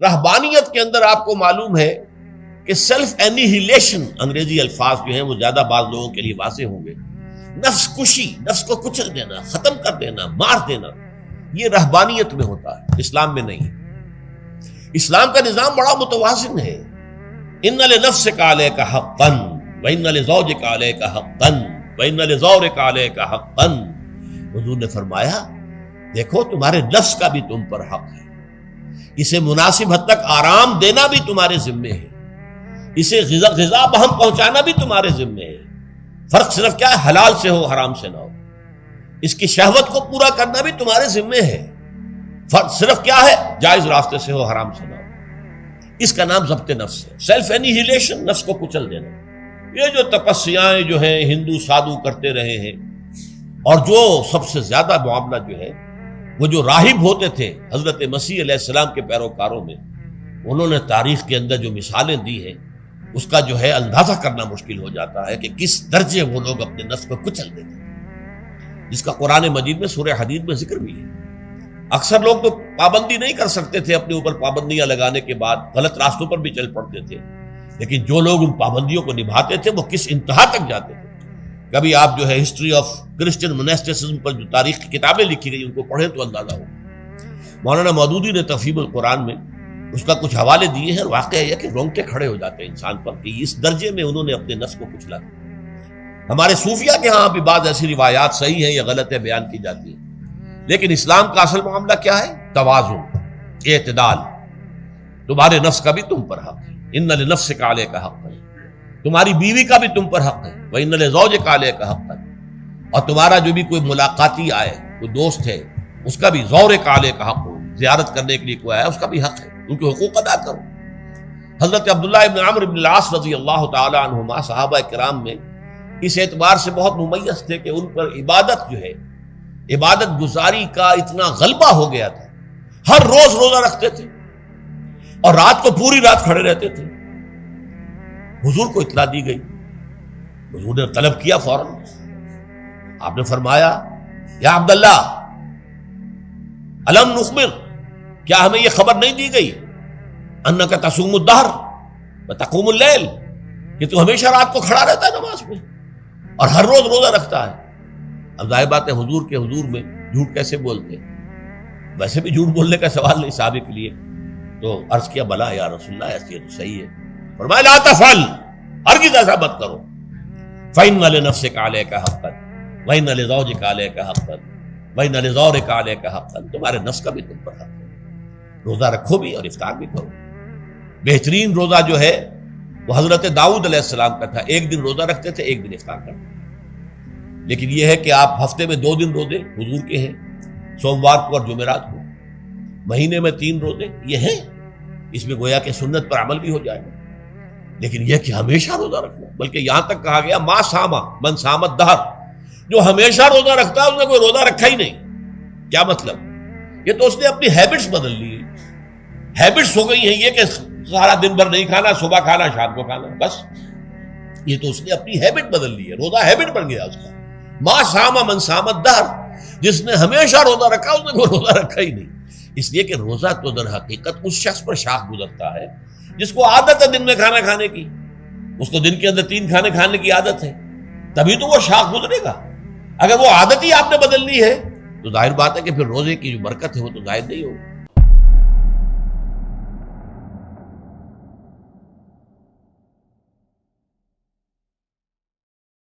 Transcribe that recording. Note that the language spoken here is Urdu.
رہبانیت کے اندر آپ کو معلوم ہے کہ سیلف اینیہیلیشن، انگریزی الفاظ جو ہیں وہ زیادہ بعض لوگوں کے لیے واضح ہوں گے، نفس کشی، نفس کو کچل دینا، ختم کر دینا، مار دینا، یہ رہبانیت میں ہوتا ہے، اسلام میں نہیں۔ اسلام کا نظام بڑا متوازن ہے۔ ان لنفسک علیک حقا وان لزوجک علیک حقا وان لزورک علیک حقا۔ حضور نے فرمایا دیکھو تمہارے نفس کا بھی تم پر حق ہے، اسے مناسب حد تک آرام دینا بھی تمہارے ذمے ہے، اسے غذا بہم پہنچانا بھی تمہارے ذمے ہے۔ فرق صرف کیا ہے؟ حلال سے ہو، حرام سے نہ ہو۔ اس کی شہوت کو پورا کرنا بھی تمہارے ذمے ہے۔ فرق صرف کیا ہے؟ جائز راستے سے ہو، حرام سے نہ ہو۔ اس کا نام ضبط نفس ہے، سیلف اینیہیلیشن، نفس کو کچل دینا۔ یہ جو تپسیاں جو ہیں ہندو سادھو کرتے رہے ہیں، اور جو سب سے زیادہ معاملہ جو ہے وہ جو راہب ہوتے تھے حضرت مسیح علیہ السلام کے پیروکاروں میں، انہوں نے تاریخ کے اندر جو مثالیں دی ہیں اس کا جو ہے اندازہ کرنا مشکل ہو جاتا ہے کہ کس درجے وہ لوگ اپنے نفس کو کچل دیتے ہیں، جس کا قرآن مجید میں سورہ حدید میں ذکر بھی ہے۔ اکثر لوگ تو پابندی نہیں کر سکتے تھے، اپنے اوپر پابندیاں لگانے کے بعد غلط راستوں پر بھی چل پڑتے تھے، لیکن جو لوگ ان پابندیوں کو نبھاتے تھے وہ کس انتہا تک جاتے تھے۔ کبھی آپ جو ہے ہسٹری آف کرسچن موناسٹسزم پر جو تاریخ کی کتابیں لکھی گئی ان کو پڑھیں تو اندازہ ہو۔ مولانا مودودی نے تفہیم القرآن میں اس کا کچھ حوالے دیے ہیں، اور واقعہ یہ کہ رونگٹے کھڑے ہو جاتے ہیں انسان پر کہ اس درجے میں انہوں نے اپنے نفس کو کچلا۔ ہمارے صوفیہ کے ہاں بھی بعض ایسی روایات صحیح ہیں یا غلط ہے بیان کی جاتی ہیں، لیکن اسلام کا اصل معاملہ کیا ہے؟ توازن، اعتدال۔ تمہارے نفس کا بھی تم پر حق ہے، ان لنفسک علیک حقا، تمہاری بیوی کا بھی تم پر حق ہے، وَإِنَّ لِزَوْجِكَ عَلَيْكَ حَقًّا، اور تمہارا جو بھی کوئی ملاقاتی آئے، کوئی دوست ہے، اس کا بھی زورک علیک حق ہو، زیارت کرنے کے لیے کوئی آیا اس کا بھی حق ہے، ان کے حقوق ادا کرو۔ حضرت عبداللہ ابن عمرو ابن العاص رضی اللہ تعالی عنہما صحابہ کرام میں اس اعتبار سے بہت ممیز تھے کہ ان پر عبادت جو ہے، عبادت گزاری کا اتنا غلبہ ہو گیا تھا، ہر روز روزہ رکھتے تھے اور رات کو پوری رات کھڑے رہتے تھے۔ حضور کو اطلاع دی گئی، حضور نے طلب کیا فوراً، آپ نے فرمایا یا عبداللہ الم نخبر، کیا ہمیں یہ خبر نہیں دی گئی انک تصوم الدہر وتقوم اللیل، کہ تو ہمیشہ رات کو کھڑا رہتا ہے نماز میں اور ہر روز روزہ رکھتا ہے۔ اب ظاہر بات ہے حضور کے حضور میں جھوٹ کیسے بولتے، ویسے بھی جھوٹ بولنے کا سوال نہیں صحابہ کے لیے، تو عرض کیا بلا یا رسول اللہ ایسی تو صحیح ہے۔ فرمایا لا تفعل، ہرگز ایسا مت کرو، فإن لنفسك عليك حقا وإن لزوجك عليك حقا وإن لزورك عليك حقا، تمہارے نفس کا بھی تم پر حق ہے، روزہ رکھو بھی اور افطار بھی کرو۔ بہترین روزہ جو ہے وہ حضرت داؤد علیہ السلام کا تھا، ایک دن روزہ رکھتے تھے، ایک دن افطار کرتے تھے۔ لیکن یہ ہے کہ آپ ہفتے میں 2 دن روزے حضور کے ہیں، سوموار کو اور جمعرات کو، مہینے میں 3 روزے یہ ہیں، اس میں گویا کہ سنت پر عمل بھی ہو جائے گا۔ لیکن یہ کہ ہمیشہ روزہ رکھنا، بلکہ یہاں تک کہا گیا ما صام من صام الدہر، جو ہمیشہ روزہ رکھتا ہے اس نے کوئی روزہ رکھا ہی نہیں۔ کیا مطلب؟ یہ تو اس نے اپنی ہیبٹس بدل لی، ہیبٹس ہو گئی ہیں یہ کہ سارا دن بھر نہیں کھانا، صبح کھانا، شام کو کھانا، بس یہ تو اس نے اپنی ہیبٹ بدل لی ہے، روزہ ہیبٹ بن گیا اس کا۔ ما صام من صام الدہر، جس نے ہمیشہ روزہ رکھا اس نے کوئی روزہ رکھا ہی نہیں۔ اس لیے کہ روزہ تو در حقیقت اس شخص پر شاخ گزرتا ہے جس کو عادت ہے دن میں کھانا کھانے کی، اس کو دن کے اندر 3 کھانے کھانے کی عادت ہے، تبھی تو وہ شاخ گزرے گا۔ اگر وہ عادت ہی آپ نے بدل لی ہے تو ظاہر بات ہے کہ پھر روزے کی جو برکت ہے وہ تو ظاہر نہیں ہوگی۔